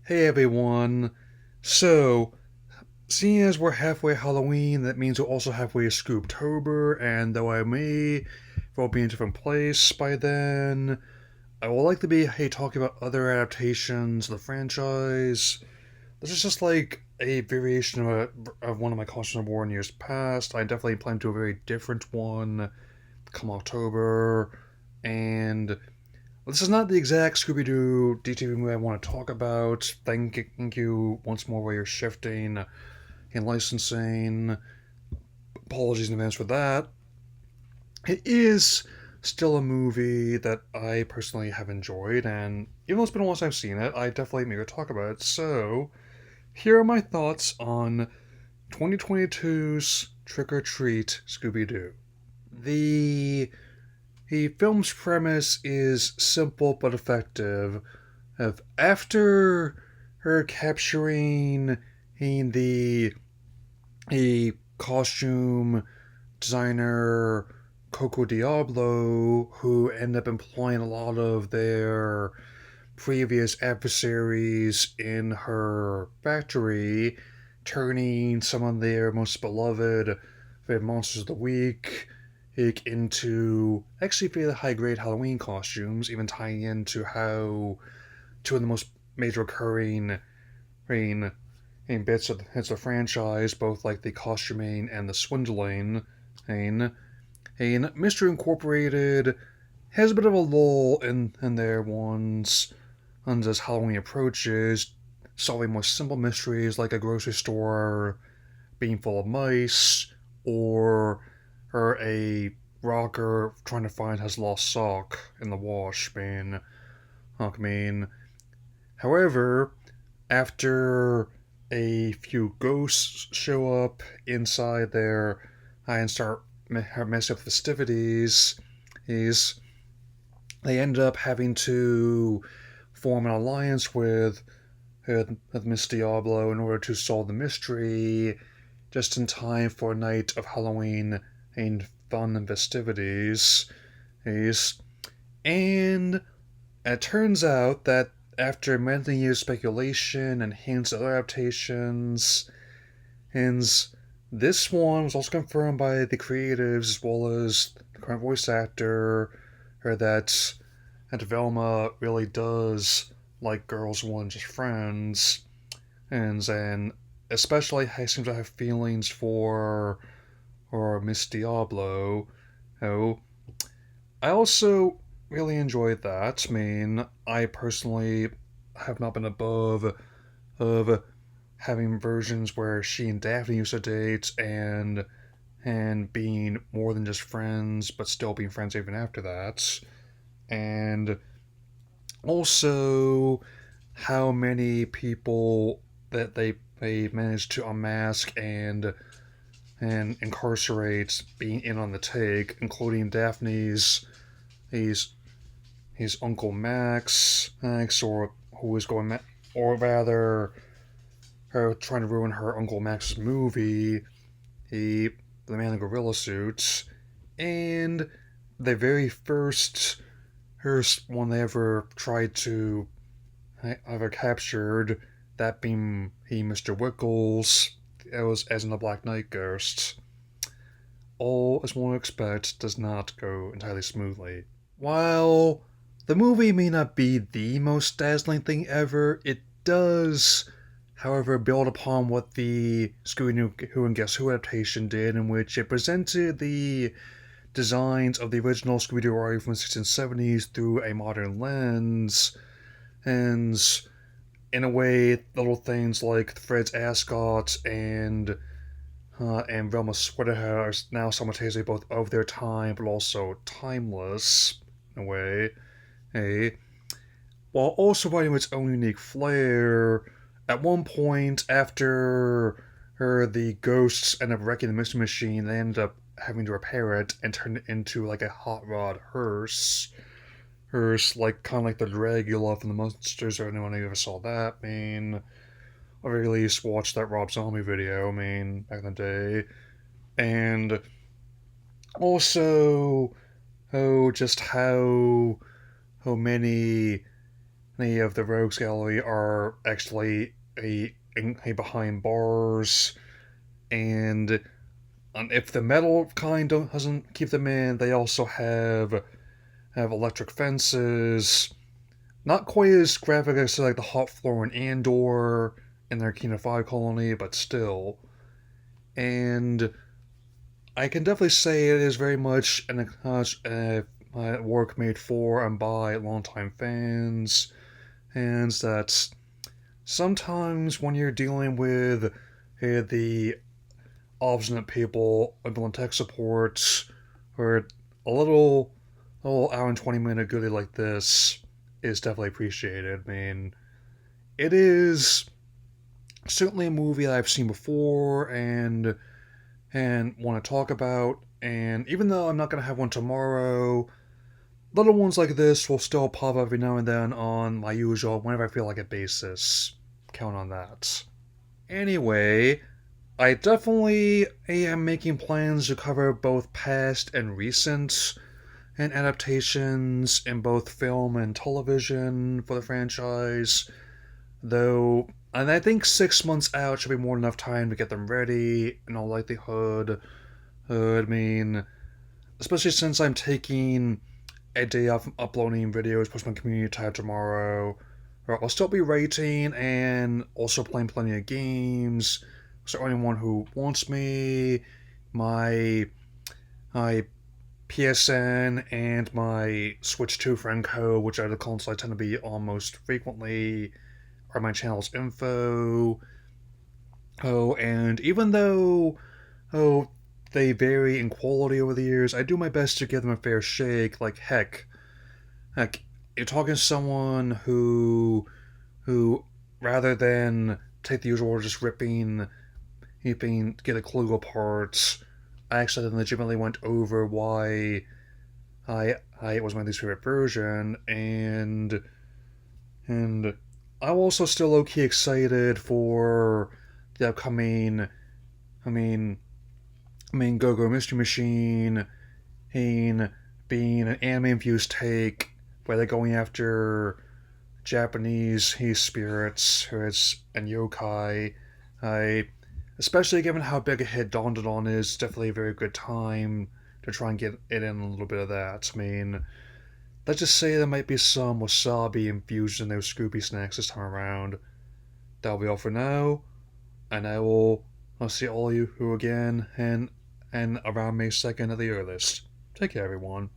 Hey everyone. So, seeing as we're halfway Halloween, that means we're also halfway Scooptober, and though I may well be in a different place by then, I would like to be, hey, talking about other adaptations of the franchise. This is just like a variation of one of my Constant War in years past. I definitely plan to do a very different one come October, and this is not the exact Scooby-Doo DTV movie I want to talk about. Thank you once more for your shifting and licensing. Apologies in advance for that. It is still a movie that I personally have enjoyed, and even though it's been a while since I've seen it, I definitely may go talk about it. So, here are my thoughts on 2022's Trick or Treat Scooby-Doo. The the film's premise is simple but effective. Of after her capturing the a costume designer Coco Diablo, who ended up employing a lot of their previous adversaries in her factory, turning some of their most beloved monsters of the week into actually fairly high grade Halloween costumes, even tying into how two of the most major recurring in, bits of the franchise, both like the costuming and the swindling. Mystery Incorporated has a bit of a lull in their ones as Halloween approaches, solving more simple mysteries like a grocery store being full of mice, or a rocker trying to find his lost sock in the wash. However, after a few ghosts show up inside there and start messing up festivities, is they end up having to form an alliance with Miss Diablo in order to solve the mystery just in time for a night of Halloween and fun and festivities. And it turns out that after many years of speculation and hints at other adaptations, and this one was also confirmed by the creatives as well as the current voice actor, or that Velma really does like girls more than just friends, and especially seems to have feelings for Miss Diablo. Oh, I also really enjoyed that. I personally have not been above of having versions where she and Daphne used to date and being more than just friends, but still being friends even after that. And also how many people that they managed to unmask and incarcerate being in on the take, including Daphne's his his uncle Max, or who is going, or rather, her trying to ruin her uncle Max's movie, he the man in the gorilla suits, and the very first one they ever tried to ever captured, that being Mr. Wickles, it was as in the Black Knight Ghost. All, as one would expect, does not go entirely smoothly. While the movie may not be the most dazzling thing ever, it does, however, build upon what the Scooby-Doo and Guess Who adaptation did, in which it presented the designs of the original Scooby-Doo Roy from the 1670s through a modern lens, and in a way, little things like Fred's ascot and Velma's sweater are now simultaneously both of their time but also timeless in a way. Hey, while also providing its own unique flair. At one point, after the ghosts end up wrecking the mystery machine, they end up having to repair it and turn it into like a hot rod hearse. Hearse, like kind of like the Dragula from the Monsters, or anyone who ever saw that. Or at least watched that Rob Zombie video. Back in the day, and also, just how many any of the rogues gallery are actually a behind bars, and if the metal kind doesn't keep them in, they also have electric fences. Not quite as graphic as like the hot floor in Andor in their Kina 5 colony, but still. And I can definitely say it is very much work made for and by longtime fans, and that sometimes when you're dealing with the obstinate people on tech support, or a little hour and 20-minute goodie like this is definitely appreciated. I mean, it is certainly a movie that I've seen before and want to talk about. And even though I'm not gonna have one tomorrow, little ones like this will still pop up every now and then on my usual whenever I feel like it basis. Count on that. Anyway, I definitely am making plans to cover both past and recent and adaptations in both film and television for the franchise, though, and I think 6 months out should be more than enough time to get them ready, in all likelihood. I mean, especially since I'm taking a day off from uploading videos, post my community tab tomorrow. I'll still be rating and also playing plenty of games. So anyone who wants me, my my PSN and my Switch 2 friend code, which are the consoles I tend to be on most frequently, are my channel's info. Oh, and even though they vary in quality over the years, I do my best to give them a fair shake. Like heck, you're talking to someone who rather than take the usual just get a clue apart, I actually legitimately went over why it was my least favorite version, and I'm also still low key excited for the upcoming. I mean, Go Go Mystery Machine, being an anime infused take where they're going after Japanese spirits, and yokai. I, especially given how big a hit Dawn to Dawn is, definitely a very good time to try and get it in a little bit of that. I mean, let's just say there might be some wasabi infused in those Scooby snacks this time around. That'll be all for now, and I'll see all of you who again and around May 2nd at the earliest. Take care, everyone.